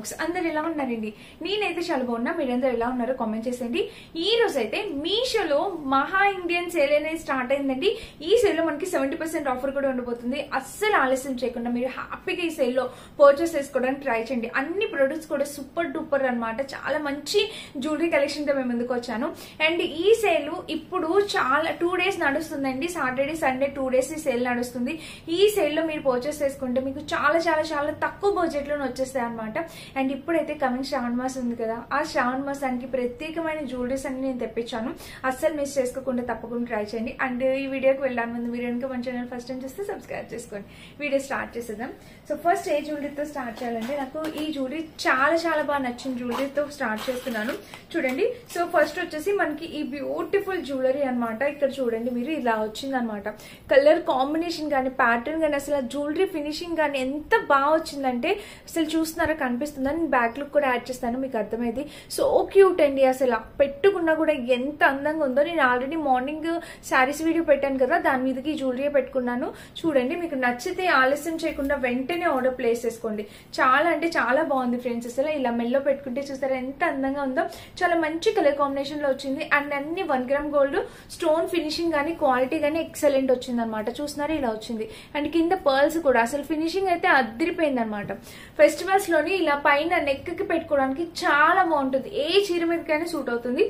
Vlogs అందరు ఎలా ఉన్నారండి? నేనైతే చాలా బాగున్నా. మీరందరూ ఎలా ఉన్నారో కామెంట్ చేసేయండి. ఈ రోజు అయితే మీషోలో మహా ఇండియన్ సేల్ అనేది స్టార్ట్ అయిందండి. ఈ సేల్ లో మనకి 70% ఆఫర్ కూడా ఉండబోతుంది. అస్సలు ఆలస్యం చేయకుండా మీరు హ్యాపీగా ఈ సేల్ లో పర్చేస్ చేసుకోవడానికి ట్రై చేయండి. అన్ని ప్రొడక్ట్స్ కూడా సూపర్ డూపర్ అన్నమాట. చాలా మంచి జ్యువెలరీ కలెక్షన్ తో మేము ముందుకు వచ్చాను. అండ్ ఈ సేల్ ఇప్పుడు చాలా 2 days నడుస్తుందండి. సాటర్డే సండే 2 days ఈ సేల్ నడుస్తుంది. ఈ సేల్ లో మీరు పర్చేస్ చేసుకుంటే మీకు చాలా చాలా చాలా తక్కువ బడ్జెట్ లో వచ్చేస్తాయి అనమాట. అండ్ ఇప్పుడైతే కమింగ్ శ్రావణ మాసం ఉంది కదా, ఆ శ్రావణ మాసానికి ప్రత్యేకమైన జ్యువెలరీస్ అన్ని నేను తెప్పించాను. అస్సలు మిస్ చేసుకోకుండా తప్పకుండా ట్రై చేయండి. అండ్ ఈ వీడియోకి వెళ్ళడానికి ముందు మీరు కనుక మన ఛానల్ ఫస్ట్ టైం చూస్తే సబ్స్క్రైబ్ చేసుకోండి. వీడియో స్టార్ట్ చేసేద్దాం. సో ఫస్ట్ ఏ జ్యువెలరీతో స్టార్ట్ చేయాలంటే, నాకు ఈ జ్యువెలరీ చాలా చాలా బాగా నచ్చిన జ్యువెలరీతో స్టార్ట్ చేస్తున్నాను. చూడండి. సో ఫస్ట్ వచ్చేసి మనకి ఈ బ్యూటిఫుల్ జ్యువెలరీ అనమాట. ఇక్కడ చూడండి, మీరు ఇలా వచ్చింది అనమాట. కలర్ కాంబినేషన్ కానీ ప్యాటర్న్ కానీ అసలు జ్యువెలరీ ఫినిషింగ్ కానీ ఎంత బాగా వచ్చిందంటే అసలు చూస్తున్నారా, కనిపిస్తుందా? నేను బ్యాక్ లుక్ కూడా యాడ్ చేస్తాను, మీకు అర్థమైంది. సో క్యూట్ అండి. అసలు పెట్టుకున్నా కూడా ఎంత అందంగా ఉందో. నేను ఆల్రెడీ మార్నింగ్ శారీస్ వీడియో పెట్టాను కదా, దాని మీదకి జ్యువెలరీ పెట్టుకున్నాను. చూడండి, మీకు నచ్చితే ఆలస్యం చేయకుండా వెంటనే ఆర్డర్ ప్లేస్ చేసుకోండి. చాలా అంటే చాలా బాగుంది ఫ్రెండ్స్. అసలు ఇలా మెల్లో పెట్టుకుంటే చూస్తారా ఎంత అందంగా ఉందో. చాలా మంచి కలర్ కాంబినేషన్ లో వచ్చింది. అండ్ అన్ని 1 gram గోల్డ్ స్టోన్ ఫినిషింగ్ కానీ క్వాలిటీ కానీ ఎక్సలెంట్ వచ్చింది అనమాట. చూస్తున్నారా, ఇలా వచ్చింది. అండ్ కింద పర్ల్స్ కూడా అసలు ఫినిషింగ్ అయితే అదిరిపోయింది అనమాట. ఫెస్టివల్స్ లోని ఇలా పైన నెక్ కి పెట్టుకోవడానికి చాలా బాగుంటుంది. ఏ చీర మీదకైనా సూట్ అవుతుంది.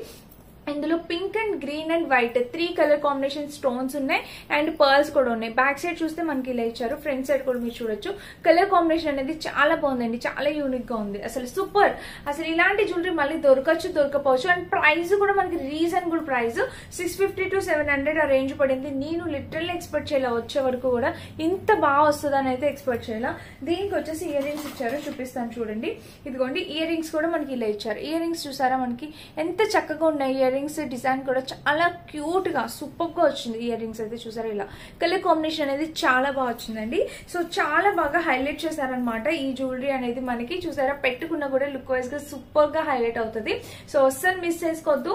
ఇందులో pink and green and white 3 colour combination stones ఉన్నాయి. అండ్ పర్ల్స్ కూడా ఉన్నాయి. బ్యాక్ సైడ్ చూస్తే మనకి ఇలా ఇచ్చారు. ఫ్రంట్ సైడ్ కూడా మీరు చూడొచ్చు. కలర్ కాంబినేషన్ అనేది చాలా బాగుందండి. చాలా యూనిక్ గా ఉంది. అసలు సూపర్. అసలు ఇలాంటి జ్యువెలరీ మళ్ళీ దొరకపోవచ్చు. అండ్ ప్రైస్ కూడా మనకి రీజనబుల్ ప్రైస్ 650 to 700 ఆ రేంజ్ పడింది. నేను లిటరల్లీ ఎక్స్పెక్ట్ చేయాల వచ్చే వరకు కూడా ఇంత బాగా వస్తుందని అయితే ఎక్స్పెక్ట్ చేయాల. దీనికి వచ్చేసి ఇయర్ రింగ్స్ ఇచ్చారు, చూపిస్తాను చూడండి. ఇదిగోండి, ఇయర్ రింగ్స్ కూడా మనకి ఇలా ఇచ్చారు. ఇయర్ రింగ్స్ చూసారా మనకి ఎంత చక్కగా ఉన్నాయి. ఇయర్ రింగ్స్ డిజైన్ కూడా చాలా క్యూట్ గా సూపర్ గా వచ్చింది. ఇయర్ రింగ్స్ అయితే చూసారా, ఇలా కలర్ కాంబినేషన్ అనేది చాలా బాగా వచ్చిందండి. సో చాలా బాగా హైలైట్ చేశారనమాట ఈ జ్యువెలరీ అనేది. మనకి చూసారా, పెట్టుకున్నా కూడా లుక్ వైజ్ గా సూపర్ గా హైలైట్ అవుతుంది. సో అస్సలు మిస్ చేసుకోవద్దు.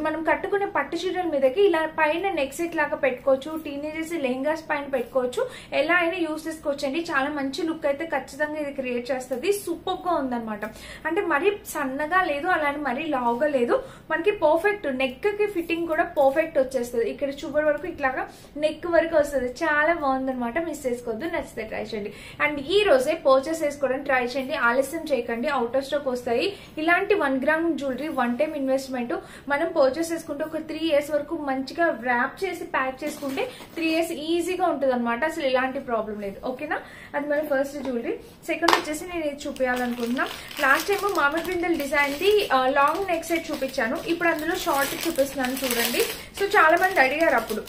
మనం కట్టుకునే పట్టు చీరల మీదకి ఇలా పైన నెక్ సెట్ లాగా పెట్టుకోవచ్చు. టీనేజర్స్ లెహంగాస్ పైన పెట్టుకోవచ్చు. ఎలా అయినా యూస్ చేసుకోవచ్చు అండి. చాలా మంచి లుక్ అయితే ఖచ్చితంగా ఇది క్రియేట్ చేస్తుంది. సూపర్ గా ఉందన్నమాట. అంటే మరీ సన్నగా లేదు, అలానే మరీ లావుగా లేదు. మనకి పర్ఫెక్ట్ నెక్ కి ఫిట్టింగ్ కూడా పర్ఫెక్ట్ వచ్చేస్తుంది. ఇక్కడ చూపర్ వరకు ఇట్లాగా నెక్ వరకు వస్తుంది. చాలా బాగుందన్నమాట. మిస్ చేసుకోవద్దు. నచ్చితే ట్రై చేయండి. అండ్ ఈ రోజే పర్చేస్ చేసుకోవడానికి ట్రై చేయండి. ఆలస్యం చేయకండి, అవుట్ ఆఫ్ స్టాక్ వస్తాయి. ఇలాంటి 1 gram జ్యువెలరీ 1 time ఇన్వెస్ట్మెంట్ మనం పర్చేస్ చేసుకుంటే ఒక 3 years వరకు మంచిగా ర్యాప్ చేసి ప్యాక్ చేసుకుంటే 3 years ఈజీగా ఉంటుంది అనమాట. అసలు ఇలాంటి ప్రాబ్లం లేదు. ఓకేనా? అది మన ఫస్ట్ జ్యువెలరీ. సెకండ్ వచ్చేసి నేను ఇది చూపించాలనుకుంటున్నా. లాస్ట్ టైం మామిడి పిందెల design the long neck set చూపించాను. ఇప్పుడు అందులో షార్ట్ చూపిస్తున్నాను చూడండి. సో చాలా మంది అడిగారు, అప్పుడు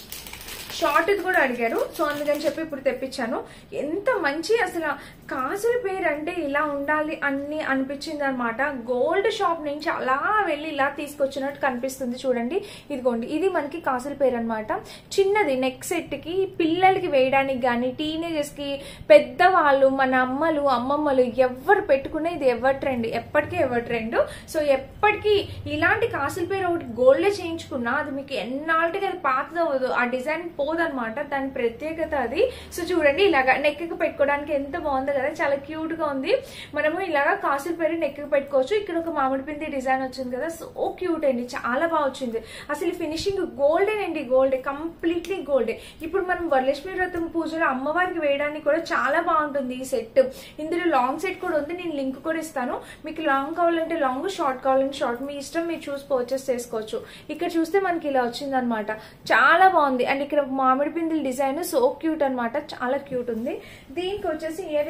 షార్ట్ ఇది కూడా అడిగారు. సో అందుకని చెప్పి ఇప్పుడు తెప్పించాను. ఎంత మంచి అసలు కాసుల పేరు అంటే ఇలా ఉండాలి అని అనిపించింది అనమాట. గోల్డ్ షాప్ నుంచి అలా వెళ్ళి ఇలా తీసుకొచ్చినట్టు కనిపిస్తుంది. చూడండి, ఇదిగోండి, ఇది మనకి కాసుల పేరు అనమాట. చిన్నది నెక్ సెట్ కి పిల్లలకి వేయడానికి కానీ టీనేజర్స్ కి, పెద్దవాళ్ళు, మన అమ్మలు అమ్మమ్మలు ఎవరు పెట్టుకునే ఇది ఎవర్ ట్రెండ్, ఎప్పటికీ ఎవర్ ట్రెండ్. సో ఎప్పటికీ ఇలాంటి కాసుల పేరు ఒకటి గోల్డ్ చేయించుకున్నా అది మీకు ఎన్నాళ్ళకి అది పాతదవ్వదు. ఆ డిజైన్ పోదనమాట. దాని ప్రత్యేకత అది. సో చూడండి, ఇలాగా నెక్ కి పెట్టుకోవడానికి ఎంత బాగుంది కదా, చాలా క్యూట్ గా ఉంది. మనము ఇలాగా కాసుల పేరు నెక్ కి పెట్టుకోవచ్చు. ఇక్కడ ఒక మామిడి పిండి డిజైన్ వచ్చింది కదా, సో క్యూట్ అండి. చాలా బాగా వచ్చింది. అసలు ఫినిషింగ్ గోల్డే అండి, గోల్డే, కంప్లీట్లీ గోల్డే. ఇప్పుడు మనం వరలక్ష్మి వ్రతం పూజలో అమ్మవారికి వేయడానికి కూడా చాలా బాగుంటుంది ఈ సెట్. ఇందులో లాంగ్ సెట్ కూడా ఉంది. నేను లింక్ కూడా ఇస్తాను. మీకు లాంగ్ కావాలంటే లాంగ్, షార్ట్ కావాలంటే షార్ట్, మీ ఇష్టం. మీరు చూసి పర్చేస్ చేసుకోవచ్చు. ఇక్కడ చూస్తే మనకి ఇలా వచ్చింది అనమాట. చాలా బాగుంది. అండ్ ఇక్కడ మామిడి పిందెల డిజైన్ సో క్యూట్ అనమాట. చాలా క్యూట్ ఉంది. దీనికి వచ్చేసి ఇయర్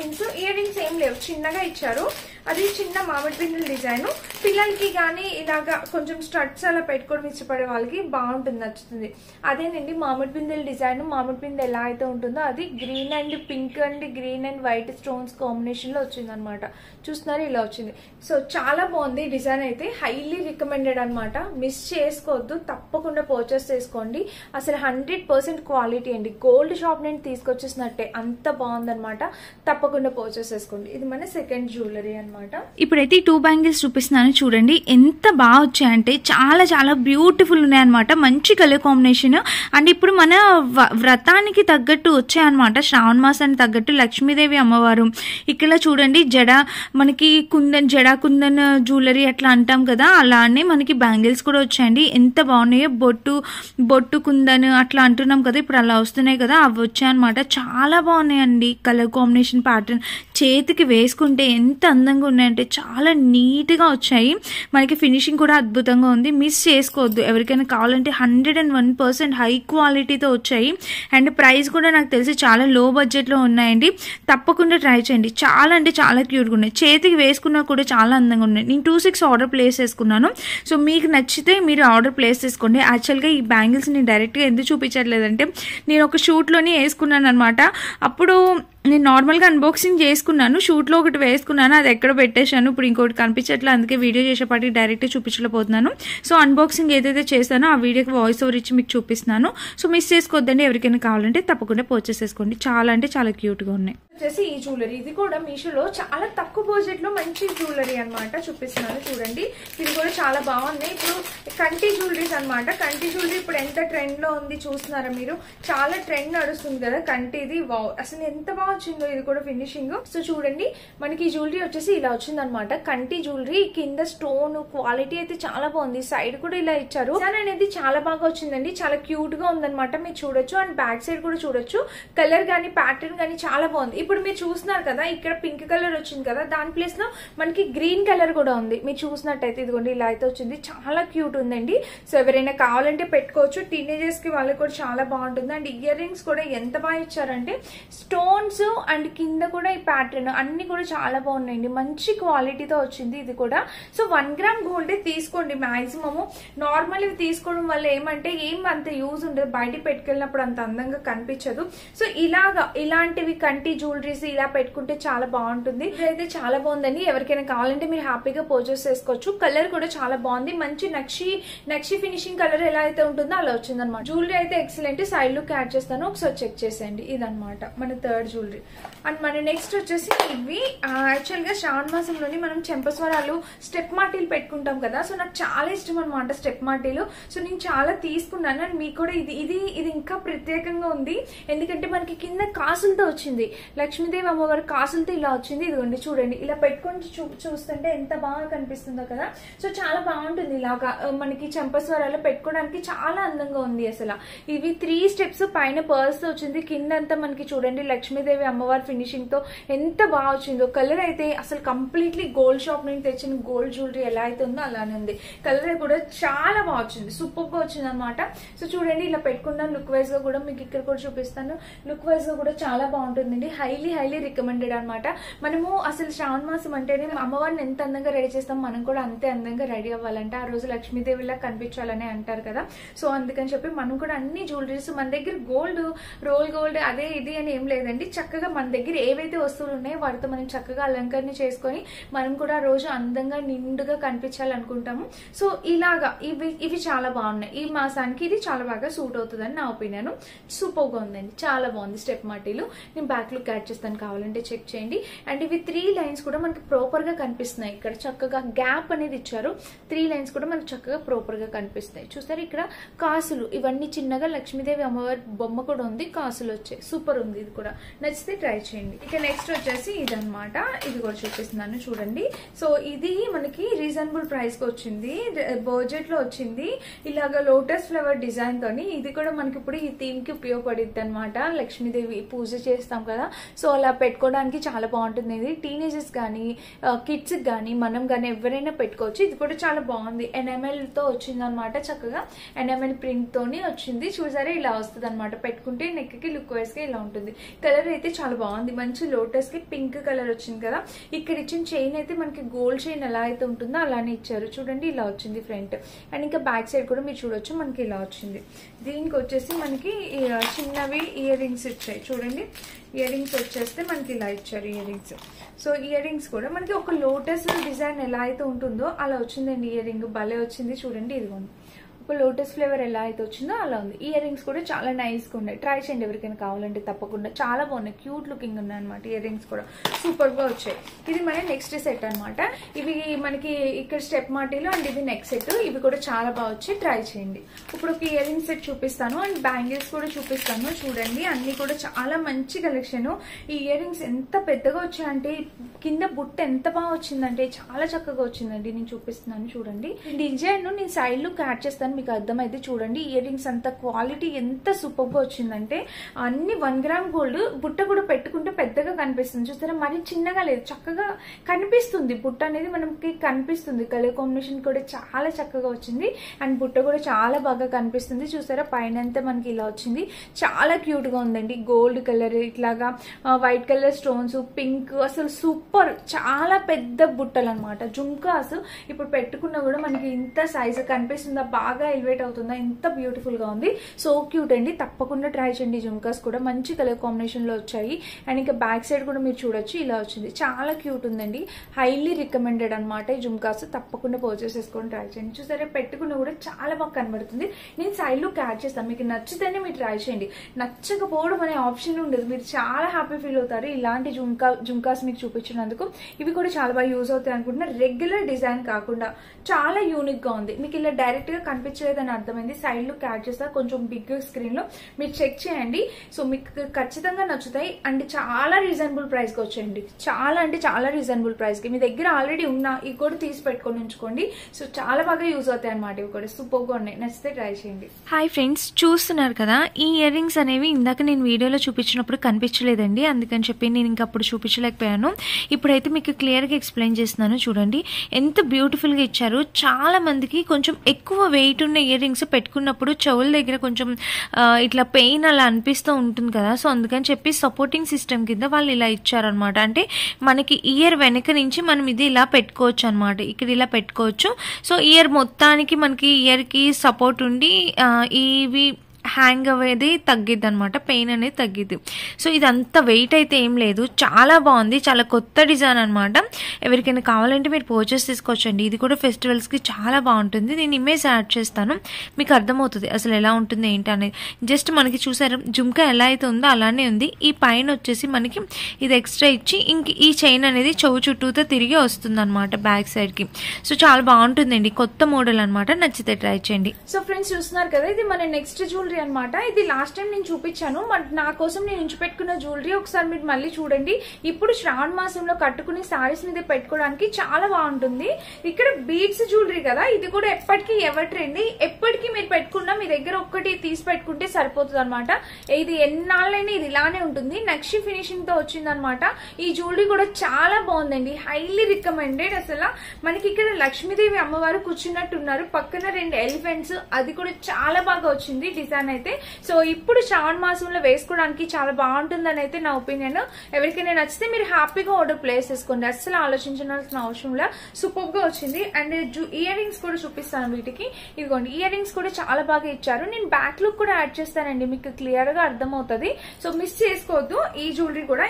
రింగ్స్ ఏం లేవు, చిన్నగా ఇచ్చారు. అది చిన్న మామిడి పిందెల డిజైన్. పిల్లలకి కానీ ఇలాగా కొంచెం స్టడ్స్ అలా పెట్టుకోవడం ఇష్టపడే వాళ్ళకి బాగుంటుంది, నచ్చుతుంది. అదేనండి మామిడి పిందెల డిజైన్. మామిడి పిందె ఎలా అయితే ఉంటుందో అది green and pink and green and white stones combination లో వచ్చింది అనమాట. చూస్తున్నారు, ఇలా వచ్చింది. సో చాలా బాగుంది డిజైన్ అయితే. హైలీ రికమెండెడ్ అనమాట. మిస్ చేసుకోవద్దు, తప్పకుండా పర్చేస్ చేసుకోండి. అసలు 100% క్వాలిటీ అండి. గోల్డ్ షాప్ నుండి తీసుకొచ్చేసినట్టే అంత బాగుందన్నమాట. తప్పకుండా పర్చేస్ చేసుకోండి. ఇది మన సెకండ్ జ్యువెలరీ అనమాట. ఇప్పుడైతే ఈ 2 బ్యాంగిల్స్ చూపిస్తున్నాను చూడండి. ఎంత బాగా వచ్చాయంటే చాలా చాలా బ్యూటిఫుల్ ఉన్నాయన్నమాట. మంచి కలర్ కాంబినేషన్. అండ్ ఇప్పుడు మన వ్రతానికి తగ్గట్టు వచ్చాయన్నమాట. శ్రావణ మాసానికి తగ్గట్టు లక్ష్మీదేవి అమ్మవారు. ఇక్కడ చూడండి మనకి జడా కుందన్ జ్యువెలరీ అట్లా అంటాం కదా, అలానే మనకి బ్యాంగిల్స్ కూడా వచ్చాయండి. ఎంత బాగున్నాయో. బొట్టు కుందన్ అట్లా అంటున్నాం కదా, ఇప్పుడు అలా వస్తున్నాయి కదా, అవి వచ్చాయన్నమాట. చాలా బాగున్నాయండి. కలర్ కాంబినేషన్ ప్యాటర్న్ చేతికి వేసుకుంటే ఎంత అందంగా ఉన్నాయంటే చాలా నీట్గా వచ్చాయి. మనకి ఫినిషింగ్ కూడా అద్భుతంగా ఉంది. మిస్ చేసుకోవద్దు. ఎవరికైనా కావాలంటే 101% హై క్వాలిటీతో వచ్చాయి. అండ్ ప్రైస్ కూడా నాకు తెలిసి చాలా లో బడ్జెట్లో ఉన్నాయండి. తప్పకుండా ట్రై చేయండి. చాలా అంటే చాలా క్యూట్గా ఉన్నాయి. చేతికి వేసుకున్నా కూడా చాలా అందంగా ఉన్నాయి. నేను 26 ఆర్డర్ ప్లేస్ చేసుకున్నాను. సో మీకు నచ్చితే మీరు ఆర్డర్ ప్లేస్ చేసుకోండి. యాక్చువల్గా ఈ బ్యాంగిల్స్ నేను డైరెక్ట్గా ఎందుకు చూపించట్లేదంటే, నేను ఒక షూట్లోనే వేసుకున్నాను అనమాట. అప్పుడు నేను నార్మల్గా అన్బాక్సింగ్ చేసుకున్నాను, షూట్లో ఒకటి వేసుకున్నాను, అది ఎక్కడ పెట్టేశాను, ఇప్పుడు ఇంకోటి కనిపించట్లే, అందుకే వీడియో చేసేపాటికి డైరెక్ట్గా చూపించలేకపోతున్నాను. సో అన్బాక్సింగ్ ఏదైతే చేస్తానో ఆ వీడియోకి వాయిస్ ఓవర్ ఇచ్చి మీకు చూపిస్తున్నాను. సో మిస్ చేసుకోవద్దండి. ఎవరికైనా కావాలంటే తప్పకుండా పర్చేస్ చేసుకోండి. చాలా అంటే చాలా క్యూట్గా ఉన్నాయి. వచ్చేసి ఈ జ్యువెలరీ, ఇది కూడా మీషోలో చాలా తక్కువ బడ్జెట్ లో మంచి జ్యువెలరీ అనమాట. చూపిస్తున్నాను చూడండి. ఇది కూడా చాలా బాగున్నాయి. ఇప్పుడు కంటి జ్యువెలరీస్ అనమాట. కంటి జ్యువెలరీ ఇప్పుడు ఎంత ట్రెండ్ లో ఉంది చూస్తున్నారా మీరు? చాలా ట్రెండ్ నడుస్తుంది కదా కంటిది. వావ్, అసలు ఎంత బాగా వచ్చిందో ఇది కూడా ఫినిషింగ్. సో చూడండి, మనకి ఈ జ్యువెలరీ వచ్చేసి ఇలా వచ్చింది అనమాట. కంటి జ్యువెలరీ కింద స్టోన్ క్వాలిటీ అయితే చాలా బాగుంది. సైడ్ కూడా ఇలా ఇచ్చారు. డిజైన్ అనేది చాలా బాగా వచ్చిందండి. చాలా క్యూట్ గా ఉందన్నమాట. మీరు చూడొచ్చు. అండ్ బ్యాక్ సైడ్ కూడా చూడొచ్చు. కలర్ గానీ ప్యాటర్న్ గానీ చాలా బాగుంది. ఇప్పుడు మీరు చూస్తున్నారు కదా, ఇక్కడ పింక్ కలర్ వచ్చింది కదా, దాని ప్లేస్ లో మనకి గ్రీన్ కలర్ కూడా ఉంది. మీరు చూసినట్టయితే ఇదిగోండి ఇలా అయితే వచ్చింది. చాలా క్యూట్ ఉందండి. సో ఎవరైనా కావాలంటే పెట్టుకోవచ్చు. టీనేజర్స్ కి వాళ్ళకి కూడా చాలా బాగుంటుంది. అండ్ ఇయర్ రింగ్స్ కూడా ఎంత బాగా ఇచ్చారంటే, స్టోన్స్ అండ్ కింద కూడా ఈ ప్యాటర్న్ అన్ని కూడా చాలా బాగున్నాయండి. మంచి క్వాలిటీతో వచ్చింది ఇది కూడా. సో 1 గ్రామ్ గోల్డ్ తీసుకోండి మాక్సిమం. నార్మల్ ఇవి తీసుకోవడం వల్ల ఏమంటే ఏం అంత యూజ్ ఉండదు, బయటికి పెట్టుకెళ్ళినప్పుడు అంత అందంగా కనిపించదు. సో ఇలాంటివి కంటి జ్యువెలరీస్ ఇలా పెట్టుకుంటే చాలా బాగుంటుంది. ఇదైతే చాలా బాగుందండి. ఎవరికైనా కావాలంటే మీరు హ్యాపీగా పర్చేస్ చేసుకోవచ్చు. కలర్ కూడా చాలా బాగుంది. మంచి నక్షి ఫినిషింగ్ కలర్ ఎలా అయితే ఉంటుందో అలా వచ్చింది అనమాట. జ్యువెలరీ అయితే ఎక్సలెంట్. సైడ్ లుక్ యాడ్ చేస్తాను, ఒకసారి చెక్ చేసేయండి. ఇదనమాట మన థర్డ్ జ్యువెలరీ. అండ్ మన నెక్స్ట్ వచ్చేసి ఇవి యాక్చువల్ గా శ్రావణ మాసంలోని మనం చెంపస్వరాలు స్టెప్ మాటీలు పెట్టుకుంటాం కదా. సో నాకు చాలా ఇష్టం అనమాట స్టెప్ మాటీలు. సో నేను చాలా తీసుకున్నాను. అండ్ మీకు కూడా ఇది ఇంకా ప్రత్యేకంగా ఉంది. ఎందుకంటే మనకి కింద కాసులతో వచ్చింది. లక్ష్మీదేవి అమ్మవారి కాసులతో ఇలా వచ్చింది. ఇదిగోండి చూడండి, ఇలా పెట్టుకొని చూస్తుంటే ఎంత బాగా కనిపిస్తుందో కదా. సో చాలా బాగుంటుంది. ఇలాగా మనకి చెంపస్వరాలు పెట్టుకోవడానికి చాలా అందంగా ఉంది. అసలు ఇవి 3 స్టెప్స్ పైన పర్ల్స్ తో వచ్చింది. కింద అంతా మనకి చూడండి లక్ష్మీదేవి అమ్మవారి ఫినిషింగ్ తో ఎంత బాగా వచ్చిందో. కలర్ అయితే అసలు కంప్లీట్లీ గోల్డ్ షాప్ నుంచి తెచ్చిన గోల్డ్ జ్యువెలరీ ఎలా అయితే ఉందో అలానే ఉంది. కలర్ కూడా చాలా బాగా వచ్చింది. సూపర్ గా వచ్చింది అనమాట. సో చూడండి ఇలా పెట్టుకున్నాను. లుక్ వైజ్ గా కూడా మీకు ఇక్కడ కూడా చూపిస్తాను. లుక్ వైజ్ గా కూడా చాలా బాగుంటుందండి. హైలీ రికమెండెడ్ అనమాట. మనము అసలు శ్రావణ మాసం అంటేనే అమ్మవారిని ఎంత అందంగా రెడీ చేస్తాం, మనం కూడా అంతే అందంగా రెడీ అవ్వాలంటే ఆ రోజు లక్ష్మీదేవిలా కనిపించాలని అంటారు కదా. సో అందుకని చెప్పి మనం కూడా అన్ని జ్యువెలరీస్ మన దగ్గర రోల్ గోల్డ్ అదే ఇది అని ఏం లేదండి. చక్కగా మన దగ్గర ఏవైతే వస్తువులు ఉన్నాయో వాటితో మనం చక్కగా అలంకరణ చేసుకొని మనం కూడా ఆ రోజు అందంగా నిండుగా కనిపించాలనుకుంటాము. సో ఇలాగా ఇవి చాలా బాగున్నాయి. ఈ మాసానికి ఇది చాలా బాగా సూట్ అవుతుందని నా ఒపీనియన్. సూపర్ గా ఉందండి. చాలా బాగుంది స్టెప్ మాటీలు. నేను బ్యాక్ లుక్ యాడ్ చేస్తాను, కావాలంటే చెక్ చేయండి. అండ్ ఇవి 3 లైన్స్ కూడా మనకి ప్రాపర్ గా కనిపిస్తున్నాయి. ఇక్కడ చక్కగా గ్యాప్ అనేది ఇచ్చారు. 3 లైన్స్ కూడా మనకి చక్కగా ప్రాపర్ గా కనిపిస్తాయి. చూసారు ఇక్కడ కాసులు ఇవన్నీ చిన్నగా లక్ష్మీదేవి అమ్మవారి బొమ్మ కూడా ఉంది. కాసులు వచ్చాయి. సూపర్ ఉంది. ఇది కూడా నచ్చితే ట్రై చేయండి. ఇక నెక్స్ట్ వచ్చేసి ఇదనమాట. ఇది కూడా చూపిస్తున్నాను చూడండి. సో ఇది మనకి రీజనబుల్ ప్రైస్ కి వచ్చింది. బడ్జెట్ లో వచ్చింది. ఇలాగా లోటస్ ఫ్లవర్ డిజైన్ తోని. ఇది కూడా మనకి ఇప్పుడు ఈ థీమ్ కి ఉపయోగపడిద్ది అనమాట. లక్ష్మీదేవి పూజ చేస్తాం కదా, సో అలా పెట్టుకోవడానికి చాలా బాగుంటుంది. ఇది టీనేజర్స్ కానీ కిడ్స్ కానీ మనం కానీ ఎవరైనా పెట్టుకోవచ్చు. ఇది కూడా చాలా బాగుంది. ఎన్ఎంఎల్ తో వచ్చింది అనమాట. చక్కగా ఎన్ఎంఎల్ ప్రింట్ తోని వచ్చింది. చూసారా ఇలా వస్తుంది అనమాట. పెట్టుకుంటే నెక్ కి లుక్ వైజ్ గా ఇలా ఉంటుంది. కలర్ అయితే చాలా బాగుంది. మంచి లోటస్ కి పింక్ కలర్ వచ్చింది కదా. ఇక్కడ ఇచ్చిన చైన్ అయితే మనకి గోల్డ్ చైన్ ఎలా అయితే ఉంటుందో అలానే ఇచ్చారు. చూడండి ఇలా వచ్చింది ఫ్రంట్. అండ్ ఇంకా బ్యాక్ సైడ్ కూడా మీరు చూడొచ్చు మనకి ఇలా వచ్చింది. దీనికి వచ్చేసి మనకి చిన్నవి ఇయర్ రింగ్స్ ఇచ్చాయి. చూడండి ఇయర్ రింగ్స్ వచ్చేస్తే మనకి ఇలా ఇచ్చారు ear rings. So ear rings కూడా మనకి ఒక లోటస్ డిజైన్ ఎలా అయితే ఉంటుందో అలా వచ్చిందండి. ఇయర్ రింగ్ భలే వచ్చింది. చూడండి ఇదిగోండి ఒక సూపర్ లోటస్ ఫ్లేవర్ ఎలా అయితే వచ్చిందో అలా ఉంది. ఇయర్ రింగ్స్ కూడా చాలా నైస్ గా ఉన్నాయి. ట్రై చేయండి ఎవరికైనా కావాలంటే తప్పకుండా. చాలా బాగున్నాయి, క్యూట్ లుకింగ్ ఉన్నాయి అనమాట. ఇయర్ రింగ్స్ కూడా సూపర్ గా వచ్చాయి. ఇది మన నెక్స్ట్ సెట్ అనమాట. ఇవి మనకి ఇక్కడ స్టెప్ మాటీలు అండ్ ఇది నెక్స్ట్ సెట్. ఇవి కూడా చాలా బాగా వచ్చాయి, ట్రై చేయండి. ఇప్పుడు ఒక ఇయర్ రింగ్ సెట్ చూపిస్తాను అండ్ బ్యాంగిల్స్ కూడా చూపిస్తాను. చూడండి అన్ని కూడా చాలా మంచి కలెక్షన్. ఈ ఇయర్ రింగ్స్ ఎంత పెద్దగా వచ్చాయంటే కింద బుట్ట ఎంత బాగా వచ్చిందంటే చాలా చక్కగా వచ్చిందండి. నేను చూపిస్తున్నాను చూడండి. డిజైన్ నేను సైడ్ లుక్ యాడ్ చేస్తాను, మీకు అర్థమైతే చూడండి. ఇయర్ రింగ్స్ అంత క్వాలిటీ ఎంత సూపర్ గా వచ్చిందంటే అన్ని 1 గ్రామ్ గోల్డ్. బుట్ట కూడా పెట్టుకుంటే పెద్దగా కనిపిస్తుంది చూస్తారా, మరి చిన్నగా లేదు, చక్కగా కనిపిస్తుంది. బుట్ట అనేది మనకి కనిపిస్తుంది. కలర్ కాంబినేషన్ కూడా చాలా చక్కగా వచ్చింది అండ్ బుట్ట కూడా చాలా బాగా కనిపిస్తుంది చూసారా. పైన అంతా మనకి ఇలా వచ్చింది, చాలా క్యూట్ గా ఉందండి. గోల్డ్ కలర్ ఇట్లాగా వైట్ కలర్ స్టోన్స్, పింక్, అసలు సూపర్. చాలా పెద్ద బుట్టలు అనమాట. జుంకాస్ ఇప్పుడు పెట్టుకున్నా కూడా మనకి ఇంత సైజ్ కనిపిస్తుందా, బాగా ఎలివేట్ అవుతుందా, ఎంత బ్యూటిఫుల్ గా ఉంది. సో క్యూట్ అండి, తప్పకుండా ట్రై చేయండి. జుంకాస్ కూడా మంచి కలర్ కాంబినేషన్ లో వచ్చాయి అండ్ ఇంకా బ్యాక్ సైడ్ కూడా మీరు చూడొచ్చు ఇలా వచ్చింది. చాలా క్యూట్ ఉందండి, హైలీ రికమెండెడ్ అనమాట. ఈ జుంకాస్ తప్పకుండా పర్చేస్ చేసుకొని ట్రై చేయండి. చూసారా పెట్టుకున్నా కూడా చాలా బాగా కనబడుతుంది. నేను సైడ్ లుక్ యాడ్ చేస్తాను, మీకు నచ్చితేనే మీరు ట్రై చేయండి. నచ్చకపోవడం అనే ఆప్షన్ ఉండదు, మీరు చాలా హ్యాపీ ఫీల్ అవుతారు ఇలాంటి జుంకాస్ మీకు చూపించినందుకు. ఇవి కూడా చాలా బాగా యూజ్ అవుతాయి అనుకుంటున్నా. రెగ్యులర్ డిజైన్ కాకుండా చాలా యూనిక్ గా ఉంది. మీకు ఇలా డైరెక్ట్ గా కనిపించలేదని అర్థమైంది. సైడ్ లుక్ యాడ్ చేస్తా కొంచెం బిగ్ స్క్రీన్ లో, మీరు చెక్ చేయండి. సో మీకు ఖచ్చితంగా నచ్చుతాయి అండ్ చాలా రీజనబుల్ ప్రైస్ కి వచ్చేయండి. చాలా అంటే చాలా రీజనబుల్ ప్రైస్ కి. మీ దగ్గర ఆల్రెడీ ఉన్నా ఇవి కూడా తీసి పెట్టుకొని ఉంచుకోండి. సో చాలా బాగా యూజ్ అవుతాయి అనమాట. ఇవి కూడా సూపర్ గా ఉన్నాయి, నచ్చితే ట్రై చేయండి. హాయ్ ఫ్రెండ్స్, చూస్తున్నారు కదా ఈ ఇయర్ రింగ్స్ అనేవి ఇందాక నేను వీడియోలో చూపించినప్పుడు కనిపించలేదండి, అందుకని చెప్పి నేను ఇంకా అప్పుడు చూపించలేకపోయాను. ఇప్పుడైతే మీకు క్లియర్ గా ఎక్స్ప్లెయిన్ చేస్తున్నాను. చూడండి ఎంత బ్యూటిఫుల్ గా ఇచ్చారు. చాలా మందికి కొంచెం ఎక్కువ వెయిట్ ఉన్న ఇయర్ రింగ్స్ పెట్టుకున్నప్పుడు చెవుల దగ్గర కొంచెం ఇట్లా పెయిన్ అలా అనిపిస్తూ ఉంటుంది కదా. సో అందుకని చెప్పి సపోర్టింగ్ సిస్టమ్ కింద వాళ్ళు ఇలా ఇచ్చారనమాట. అంటే మనకి ఇయర్ వెనక నుంచి మనం ఇది ఇలా పెట్టుకోవచ్చు అనమాట. ఇక్కడ ఇలా పెట్టుకోవచ్చు. సో ఇయర్ మొత్తానికి మనకి ఇయర్ కి సపోర్ట్ ఉండి ఇవి హ్యాంగ్ అవ్వేది తగ్గిద్ది అనమాట, పెయిన్ అనేది తగ్గిద్ది. సో ఇదంతా వెయిట్ అయితే ఏం లేదు, చాలా బాగుంది, చాలా కొత్త డిజైన్ అనమాట. ఎవరికైనా కావాలంటే మీరు పర్చేస్ తీసుకోవచ్చండి. ఇది కూడా ఫెస్టివల్స్కి చాలా బాగుంటుంది. నేను ఇమేజ్ యాడ్ చేస్తాను, మీకు అర్థమవుతుంది అసలు ఎలా ఉంటుంది ఏంటి అనేది. జస్ట్ మనకి చూసారు జుంకా ఎలా అయితే ఉందో అలానే ఉంది. ఈ పైన వచ్చేసి మనకి ఇది ఎక్స్ట్రా ఇచ్చి ఇంక ఈ చైన్ అనేది చెవు చుట్టూతో తిరిగి వస్తుంది అనమాట బ్యాక్ సైడ్కి. సో చాలా బాగుంటుందండి, కొత్త మోడల్ అనమాట. నచ్చితే ట్రై చేయండి. సో ఫ్రెండ్స్ చూస్తున్నారు కదా, ఇది మన నెక్స్ట్ జ్యువెలరీ అనమాట. ఇది లాస్ట్ టైం నేను చూపించాను, నా కోసం నేను ఉంచి పెట్టుకున్న జ్యువెలరీ. ఒకసారి మీరు మళ్ళీ చూడండి. ఇప్పుడు శ్రావణ మాసంలో కట్టుకుని సారీస్ మీద పెట్టుకోవడానికి చాలా బాగుంటుంది. ఇక్కడ బీడ్స్ జ్యువెలరీ కదా, ఇది కూడా ఎప్పటికీ ఎవర్ ట్రెండ్. ఎప్పటికీ మీరు పెట్టుకున్నా మీ దగ్గర ఒక్కటి తీసి పెట్టుకుంటే సరిపోతుంది అనమాట. ఇది ఎన్నాళ్ళైనా ఇది ఇలానే ఉంటుంది. నక్షి ఫినిషింగ్ తో వచ్చిందనమాట. ఈ జ్యువెలరీ కూడా చాలా బాగుందండి, హైలీ రికమెండెడ్. అసలు మనకి ఇక్కడ లక్ష్మీదేవి అమ్మవారు కూర్చున్నట్టు ఉన్నారు, పక్కన 2 ఎలిఫెంట్స్, అది కూడా చాలా బాగా వచ్చింది డిజైన్ అయితే. సో ఇప్పుడు శ్రావణ మాసంలో వేసుకోవడానికి చాలా బాగుంటుందని అయితే నా ఒపీనియన్. ఎవరికైనా నచ్చితే మీరు హ్యాపీగా ఆర్డర్ ప్లేస్ చేసుకోండి, అస్సలు ఆలోచించాల్సిన అవసరం లేదు. సూపర్ గా వచ్చింది. అండ్ ఇయర్ రింగ్స్ కూడా చూపిస్తాను వీటికి. ఇదిగోండి ఇయర్ రింగ్స్ కూడా చాలా బాగా ఇచ్చారు. నేను బ్యాక్ లుక్ కూడా యాడ్ చేస్తానండి, మీకు క్లియర్ గా అర్థమవుతుంది. సో మిస్ చేసుకోవద్దు. ఈ జ్యువెలరీ కూడా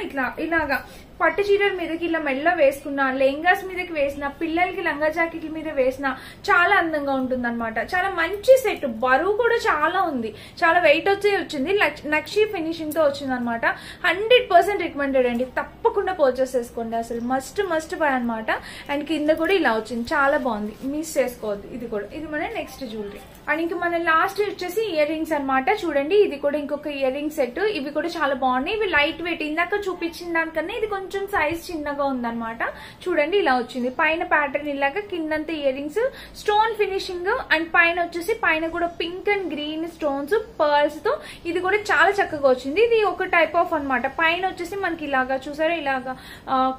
ఇలాగా పట్టు చీరల మీదకి ఇలా మెల్ల వేసుకున్నా, లెహంగాస్ మీదకి వేసిన, పిల్లలకి లంగా జాకెట్ల మీద వేసిన చాలా అందంగా ఉంటుంది అనమాట. చాలా మంచి సెట్, బరువు కూడా చాలా ఉంది, చాలా వెయిట్ వచ్చింది. నక్షి ఫినిషింగ్ తో వచ్చింది అనమాట. 100% రికమెండెడ్ అండి, తప్పకుండా పర్చేస్ చేసుకోండి. అసలు మస్ట్ బై అనమాట. అండ్ కింద కూడా ఇలా వచ్చింది, చాలా బాగుంది, మిస్ చేసుకోవద్దు. ఇది మన నెక్స్ట్ జ్యువెలరీ. అండ్ ఇంకా మన లాస్ట్ వచ్చేసి ఇయర్ రింగ్స్ అనమాట. చూడండి ఇది కూడా ఇంకొక ఇయర్ రింగ్ సెట్. ఇవి కూడా చాలా బాగున్నాయి. ఇవి లైట్ వెయిట్, ఇందాక చూపించిన దానికన్నా ఇది కొంచెం సైజ్ చిన్నగా ఉందన్నమాట. చూడండి ఇలా వచ్చింది. పైన ప్యాటర్న్ ఇలాగా, కిందంతా ear rings stone finishing and పైన వచ్చేసి పైన కూడా pink and green stones pearls తో ఇది కూడా చాలా చక్కగా వచ్చింది. ఇది ఒక టైప్ ఆఫ్ అనమాట. పైన వచ్చేసి మనకి ఇలాగా చూసారా, ఇలాగా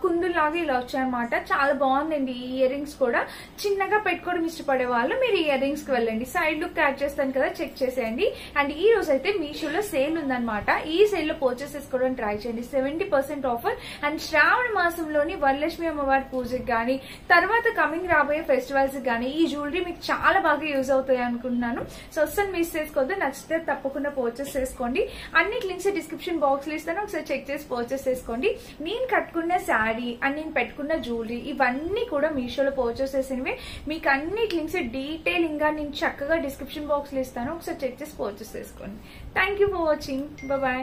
కుందులాగా ఇలా వచ్చాయన్నమాట. చాలా బాగుందండి. ఈ ఇయర్ రింగ్స్ కూడా చిన్నగా పెట్టుకోవడం ఇష్టపడే వాళ్ళు మీరు ఇయర్ రింగ్స్ కి వెళ్ళండి. సైడ్ లుక్ యాడ్ చేస్తాను కదా, చెక్ చేసేయండి. అండ్ ఈ రోజు అయితే మీషోలో సేల్ ఉందన్నమాట. ఈ సేల్ లో పర్చేస్ చేసుకోవడానికి ట్రై చేయండి. 70% ఆఫర్ అండ్ శ్రావణ మాసంలోని వరలక్ష్మి అమ్మవారి పూజకి గానీ తర్వాత కమింగ్ రాబోయే ఫెస్టివల్స్ గానీ ఈ జ్యువెలరీ మీకు చాలా బాగా యూజ్ అవుతాయి అనుకుంటున్నాను. సో అస్సలు మిస్ చేసుకోవద్దు. నచ్చితే తప్పకుండా పర్చేస్ చేసుకోండి. అన్నిటి లింక్స్ డిస్క్రిప్షన్ బాక్స్ లో ఇస్తాను, ఒకసారి చెక్ చేసి పర్చేస్ చేసుకోండి. నేను కట్టుకున్న శారీ అండ్ నేను పెట్టుకున్న జ్యువెలరీ ఇవన్నీ కూడా మీషోలో పర్చేస్ చేసినవి. మీకు అన్నిటి లింక్స్ డీటెయిలింగ్ గా నేను చక్కగా డిస్క్రిప్షన్ బాక్స్ లో ఇస్తాను, ఒకసారి చెక్ చేసి పర్చేస్ చేసుకోండి. Thank you for watching. Bye.